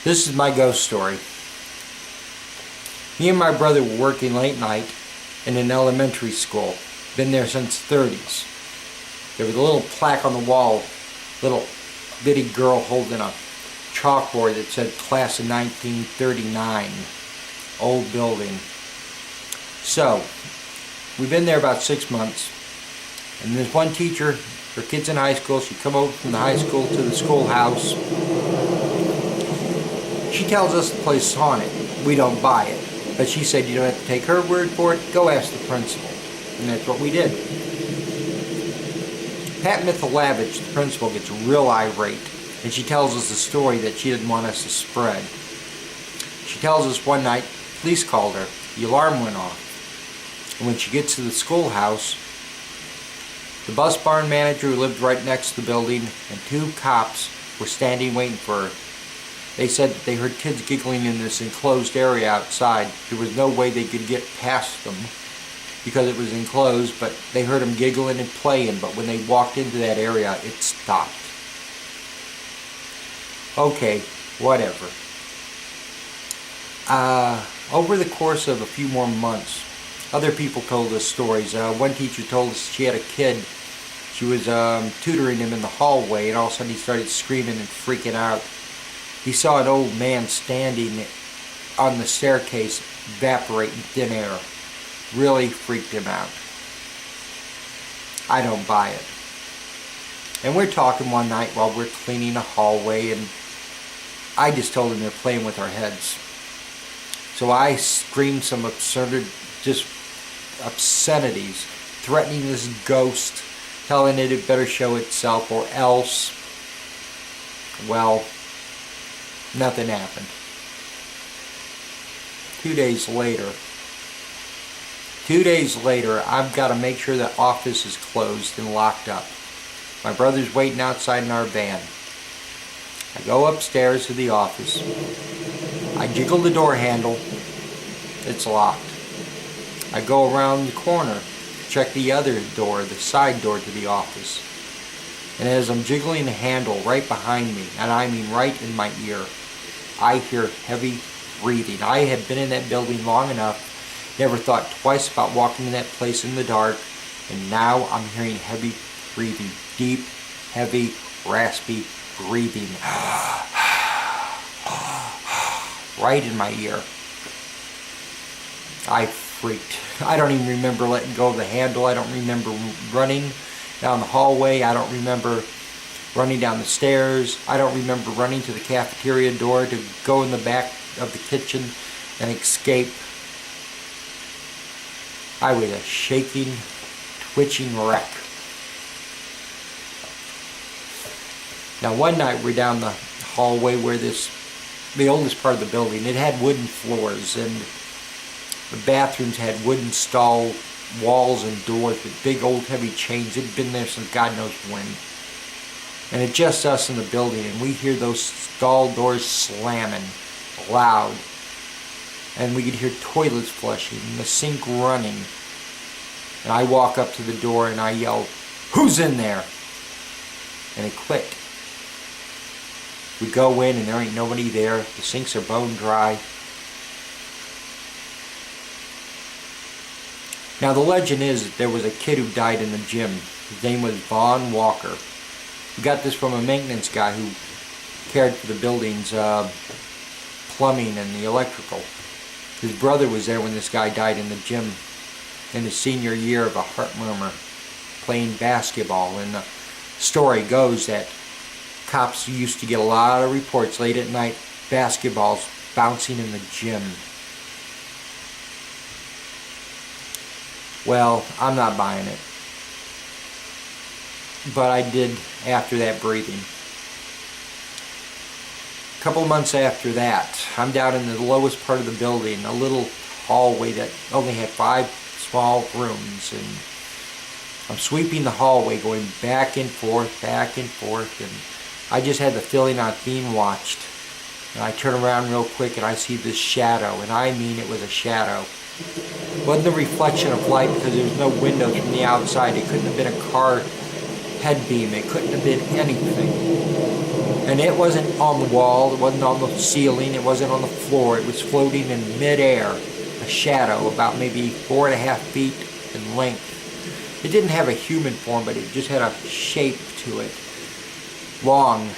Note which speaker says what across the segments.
Speaker 1: This is my ghost story. Me and my brother were working late night in an elementary school. Been there since the 30s. There was a little plaque on the wall, little bitty girl holding a chalkboard that said class of 1939. Old building. So, we've been there about 6 months. And there's one teacher, her kid's in high school, she'd come over from the high school to the schoolhouse. She tells us the place is haunted. We don't buy it. But she said you don't have to take her word for it, go ask the principal. And that's what we did. Pat Michalovich, the principal, gets real irate. And she tells us a story that she didn't want us to spread. She tells us one night, police called her. The alarm went off. And when she gets to the schoolhouse, the bus barn manager who lived right next to the building and 2 cops were standing waiting for her. They said that they heard kids giggling in this enclosed area outside. There was no way they could get past them because it was enclosed, but they heard them giggling and playing, but when they walked into that area, it stopped. Okay, whatever. Over the course of a few more months, other people told us stories. One teacher told us she had a kid. She was tutoring him in the hallway, and all of a sudden he started screaming and freaking out. He saw an old man standing on the staircase, evaporating thin air. Really freaked him out. I don't buy it. And we're talking one night while we're cleaning a hallway, and I just told him they're playing with our heads. So I screamed some obscenities, threatening this ghost, telling it better show itself or else. Well, nothing happened. 2 days later, I've got to make sure the office is closed and locked up. My brother's waiting outside in our van. I go upstairs to the office. I jiggle the door handle. It's locked. I go around the corner, check the other door, the side door to the office. And as I'm jiggling the handle right behind me, and I mean right in my ear, I hear heavy breathing. I had been in that building long enough, never thought twice about walking in that place in the dark, and now I'm hearing heavy breathing. Deep, heavy, raspy breathing. Right in my ear. I freaked. I don't even remember letting go of the handle. I don't remember running down the hallway. I don't remember running down the stairs. I don't remember running to the cafeteria door to go in the back of the kitchen and escape. I was a shaking, twitching wreck. Now one night we're down the hallway where the oldest part of the building, it had wooden floors, and the bathrooms had wooden stall walls and doors with big old heavy chains. It had been there since God knows when. And it's just us in the building, and we hear those stall doors slamming loud. And we could hear toilets flushing and the sink running. And I walk up to the door and I yell, "Who's in there?" And it clicked. We go in and there ain't nobody there. The sinks are bone dry. Now the legend is that there was a kid who died in the gym. His name was Vaughn Walker. We got this from a maintenance guy who cared for the building's plumbing and the electrical. His brother was there when this guy died in the gym in his senior year of a heart murmur, playing basketball. And the story goes that cops used to get a lot of reports late at night, basketballs bouncing in the gym. Well, I'm not buying it. But I did after that breathing. A couple months after that, I'm down in the lowest part of the building, a little hallway that only had 5 small rooms, and I'm sweeping the hallway, going back and forth, and I just had the feeling I was being watched. And I turn around real quick and I see this shadow, and I mean it was a shadow. It wasn't a reflection of light because there was no windows from the outside. It couldn't have been a car head beam. It couldn't have been anything. And And it wasn't on the wall, it wasn't on the ceiling, it wasn't on the floor. It was floating in midair, a shadow about maybe 4.5 feet in length. It didn't have a human form, but it just had a shape to it, long,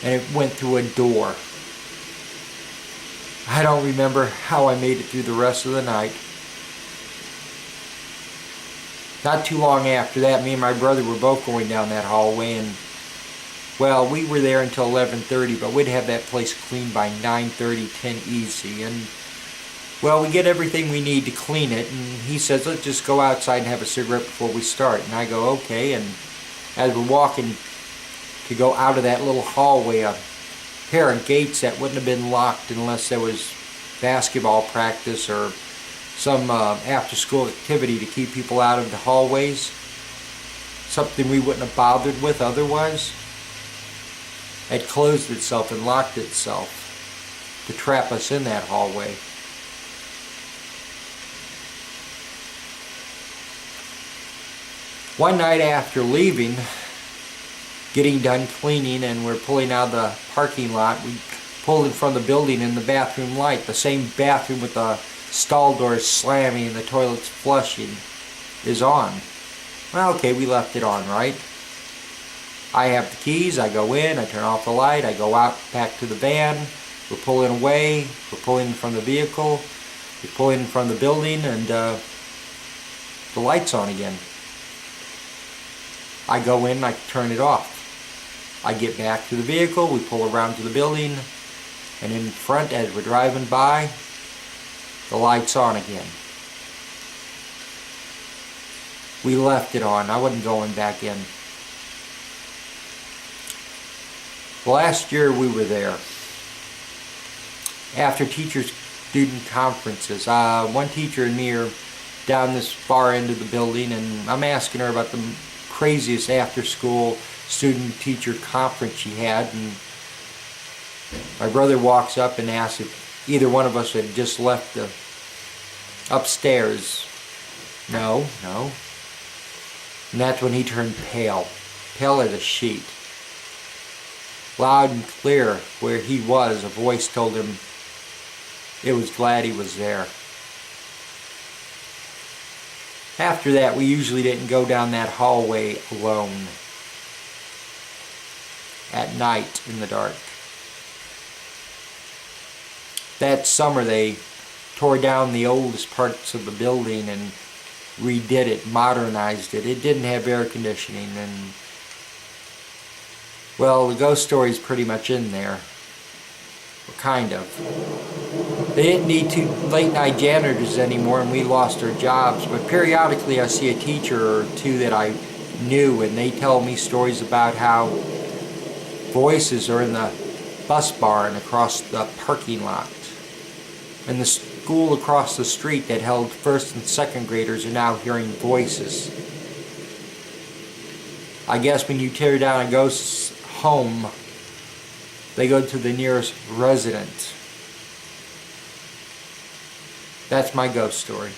Speaker 1: and it went through a door. I don't remember how I made it through the rest of the night. Not too long after that, me and my brother were both going down that hallway, and well, we were there until 11:30, but we'd have that place cleaned by 9:30, 10 easy. And well, we get everything we need to clean it, and he says, let's just go outside and have a cigarette before we start. And I go, okay. And as we're walking to go out of that little hallway, a pair of gates that wouldn't have been locked unless there was basketball practice or some after-school activity to keep people out of the hallways, something we wouldn't have bothered with otherwise, had closed itself and locked itself to trap us in that hallway. One night after leaving, getting done cleaning, and we're pulling out of the parking lot, we pulled in front of the building, and the bathroom light, the same bathroom with the stall doors slamming and the toilets flushing, is on. Well, okay, we left it on, right? I have the keys, I go in, I turn off the light, I go out back to the van, we're pulling away, we're pulling from the vehicle, we're pulling from the building, and the light's on again. I go in, I turn it off. I get back to the vehicle, we pull around to the building, and in front, as we're driving by, the light's on again. We left it on. I wasn't going back in. Last year we were there. After teacher-student conferences, one teacher and me are down this far end of the building, and I'm asking her about the craziest after-school student-teacher conference she had, and my brother walks up and asks if either one of us had just left the upstairs. No. And that's when he turned pale as a sheet. Loud and clear where he was, a voice told him it was glad he was there. After that, we usually didn't go down that hallway alone at night in the dark. That summer they tore down the oldest parts of the building and redid it, modernized it. It didn't have air conditioning, and well, the ghost story is pretty much in there. Kind of. They didn't need 2 late night janitors anymore, and we lost our jobs, but periodically I see a teacher or two that I knew, and they tell me stories about how voices are in the bus barn across the parking lot. And the school across the street that held first and second graders are now hearing voices. I guess when you tear down a ghost's home, they go to the nearest resident. That's my ghost story.